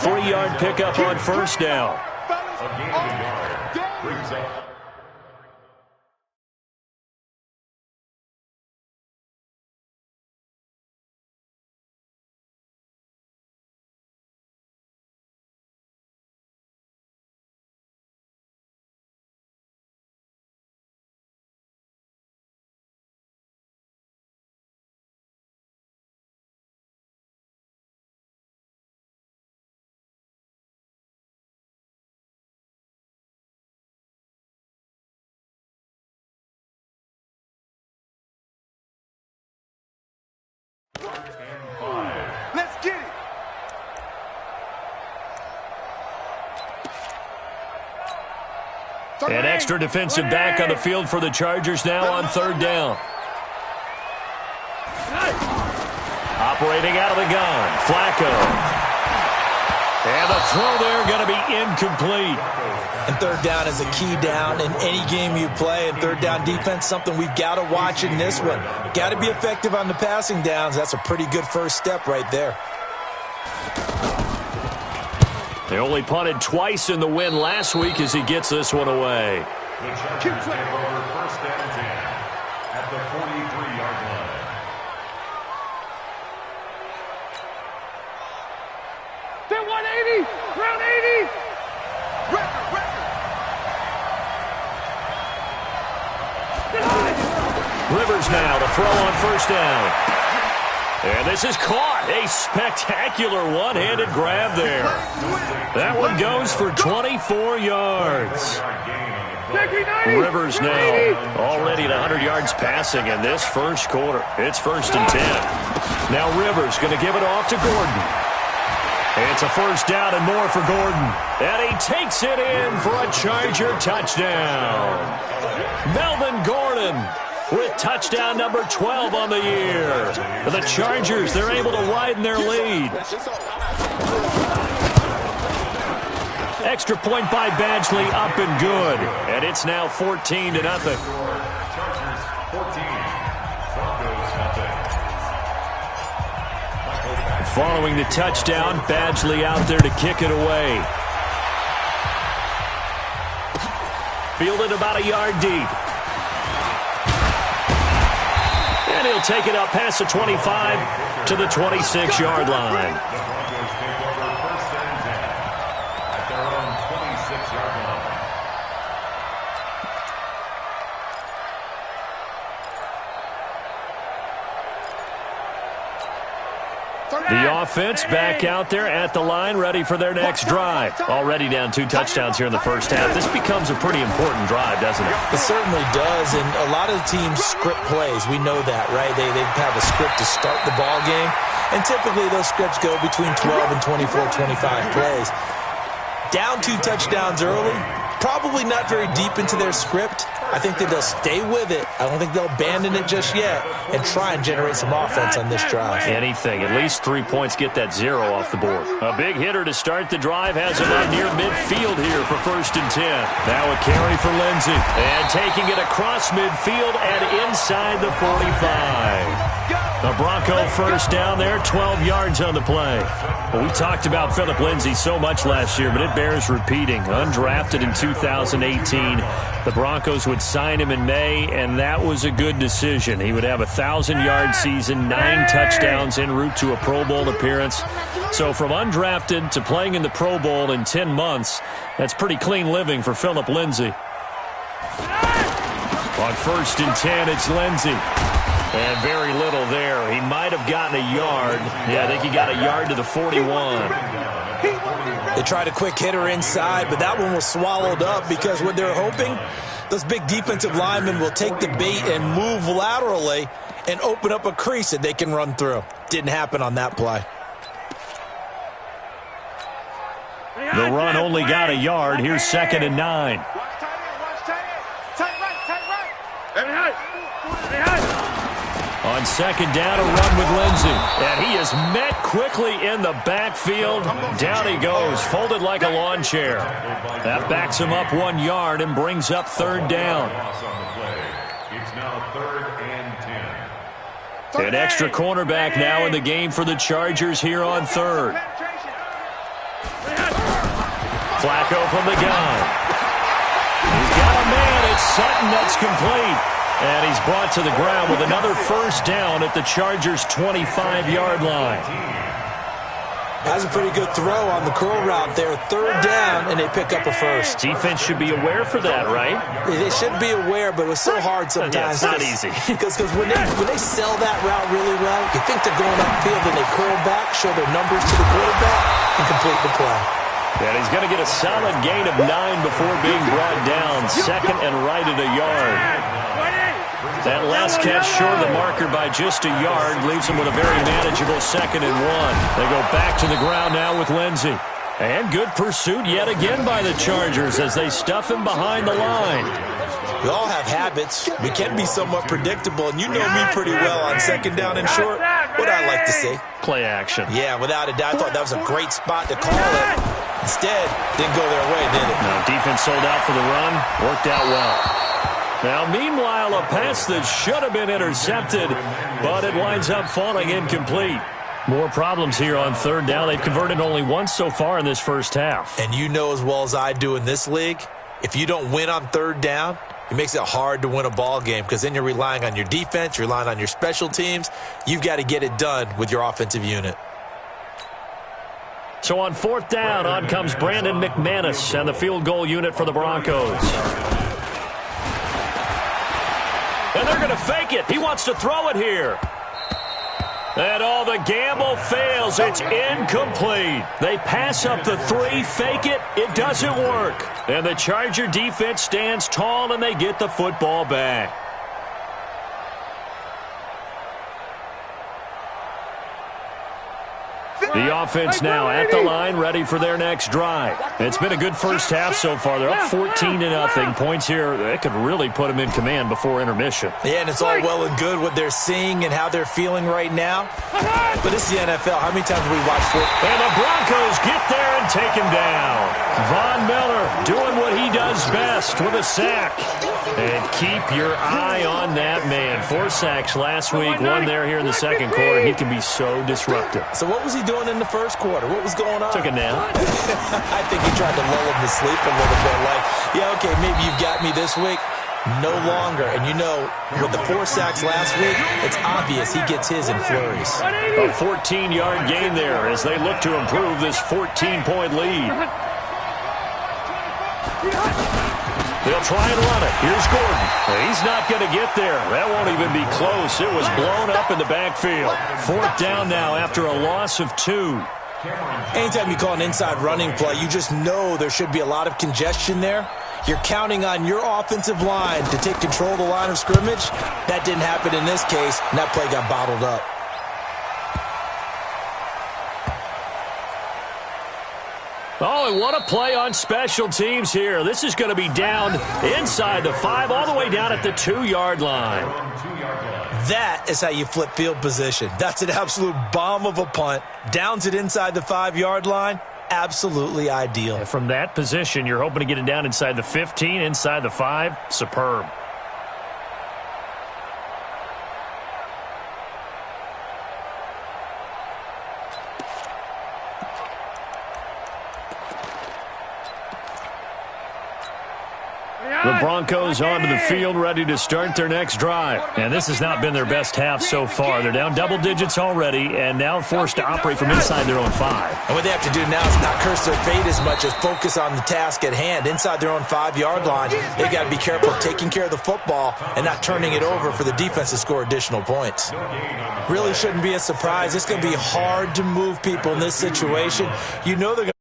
3-yard pickup on first down. Let's get it. An extra defensive back on the field for the Chargers now on third down. Operating out of the gun, Flacco. And the throw there going to be incomplete. And third down is a key down in any game you play. And third down defense, something we've got to watch in this one. Got to be effective on the passing downs. That's a pretty good first step right there. They only punted twice in the win last week as he gets this one away. The Chargers take over first down 10 at the 43-yard line. They're 180. Round 80. Rivers now to throw on first down. And this is caught. A spectacular one-handed grab there. That one goes for 24 yards. Rivers now already at 100 yards passing in this first quarter. It's first and 10. Now Rivers going to give it off to Gordon. It's a first down and more for Gordon. And he takes it in for a Charger touchdown. Melvin Gordon with touchdown number 12 on the year. The Chargers, they're able to widen their lead. Extra point by Badgley, up and good. And it's now 14-0. Chargers 14, Broncos nothing. Following the touchdown, Badgley out there to kick it away. Fielded about a yard deep. And he'll take it up past the 25 to the 26-yard line. The Broncos take over first and 10 at their own 26-yard line. The offense back out there at the line, ready for their next drive. Already down 2 touchdowns here in the first half. This becomes a pretty important drive, doesn't it? It certainly does, and a lot of the teams script plays. We know that, right? They have a script to start the ball game, and typically those scripts go between 12 and 24, 25 plays. Down 2 touchdowns early, probably not very deep into their script. I think that they'll stay with it. I don't think they'll abandon it just yet and try and generate some offense on this drive. Anything. At least 3 points, get that 0 off the board. A big hitter to start the drive has him out near midfield here for first and 10. Now a carry for Lindsey. And taking it across midfield and inside the 45. The Bronco first down there, 12 yards on the play. Well, we talked about Phillip Lindsay so much last year, but it bears repeating. Undrafted in 2018. The Broncos would sign him in May, and that was a good decision. He would have a 1,000-yard season, 9 touchdowns en route to a Pro Bowl appearance. So from undrafted to playing in the Pro Bowl in 10 months, that's pretty clean living for Phillip Lindsay. On first and 10, it's Lindsay. And very little there. He might have gotten a yard. Yeah, I think he got a yard to the 41. They tried a quick hitter inside, but that one was swallowed up because what they're hoping, those big defensive linemen will take the bait and move laterally and open up a crease that they can run through. Didn't happen on that play. The run only got a yard. Here's second and 9. On second down, a run with Lindsey. And he is met quickly in the backfield. Down he goes, folded like a lawn chair. That backs him up 1 yard and brings up third down. It's now third and 10. An extra cornerback now in the game for the Chargers here on third. Flacco from the gun. He's got a man. It's Sutton that's complete. And he's brought to the ground with another first down at the Chargers' 25-yard line. That's a pretty good throw on the curl route there. Third down, and they pick up a first. Defense should be aware for that, right? They should be aware, but it was so hard sometimes. Yeah, it's not easy. Because when they sell that route really well, you think they're going upfield, and they curl back, show their numbers to the quarterback, and complete the play. And he's going to get a solid gain of 9 before being brought down. Second and right at a yard. That last catch short of the marker by just a yard leaves him with a very manageable 2nd and 1. They go back to the ground now with Lindsey. And good pursuit yet again by the Chargers as they stuff him behind the line. We all have habits. We can be somewhat predictable, and you know me pretty well on 2nd down and short. What I like to see. Play action. Yeah, without a doubt. I thought that was a great spot to call it. Instead, didn't go their way, did it? No, defense sold out for the run. Worked out well. Now, meanwhile, a pass that should have been intercepted, but it winds up falling incomplete. More problems here on 3rd down. They've converted only once so far in this first half. And you know as well as I do in this league, if you don't win on 3rd down, it makes it hard to win a ball game because then you're relying on your defense, you're relying on your special teams. You've got to get it done with your offensive unit. So on 4th down, on comes Brandon McManus and the field goal unit for the Broncos. And they're going to fake it. He wants to throw it here. And all the gamble fails. It's incomplete. They pass up the 3, fake it. It doesn't work. And the Charger defense stands tall, and they get the football back. The offense now at the line, ready for their next drive. It's been a good first half so far. They're up 14-0. Points here, they could really put them in command before intermission. Yeah, and it's all well and good what they're seeing and how they're feeling right now. But this is the NFL. How many times have we watched football? And the Broncos get there and take him down. Von Miller doing what he does best with a sack. And keep your eye on that man. 4 sacks last week, 1 there here in the second quarter. He can be so disruptive. So what was he doing in the first quarter? What was going on? Took a nap. I think he tried to lull him to sleep a little bit. Like, yeah, okay, maybe you've got me this week. No longer. And you know, with the 4 sacks last week, it's obvious he gets his in flurries. A 14-yard gain there as they look to improve this 14-point lead. They'll try and run it. Here's Gordon. He's not going to get there. That won't even be close. It was blown up in the backfield. 4th down now after a loss of 2. Anytime you call an inside running play, you just know there should be a lot of congestion there. You're counting on your offensive line to take control of the line of scrimmage. That didn't happen in this case, and that play got bottled up. Oh, and what a play on special teams here. This is going to be down inside the 5, all the way down at the 2-yard line. That is how you flip field position. That's an absolute bomb of a punt. Downs it inside the 5-yard line. Absolutely ideal. And from that position, you're hoping to get it down inside the 15, inside the 5. Superb. The Broncos onto the field, ready to start their next drive. And this has not been their best half so far. They're down double digits already and now forced to operate from inside their own 5. And what they have to do now is not curse their fate as much as focus on the task at hand. Inside their own 5-yard line, they've got to be careful of taking care of the football and not turning it over for the defense to score additional points. Really shouldn't be a surprise. It's going to be hard to move people in this situation. You know they're going to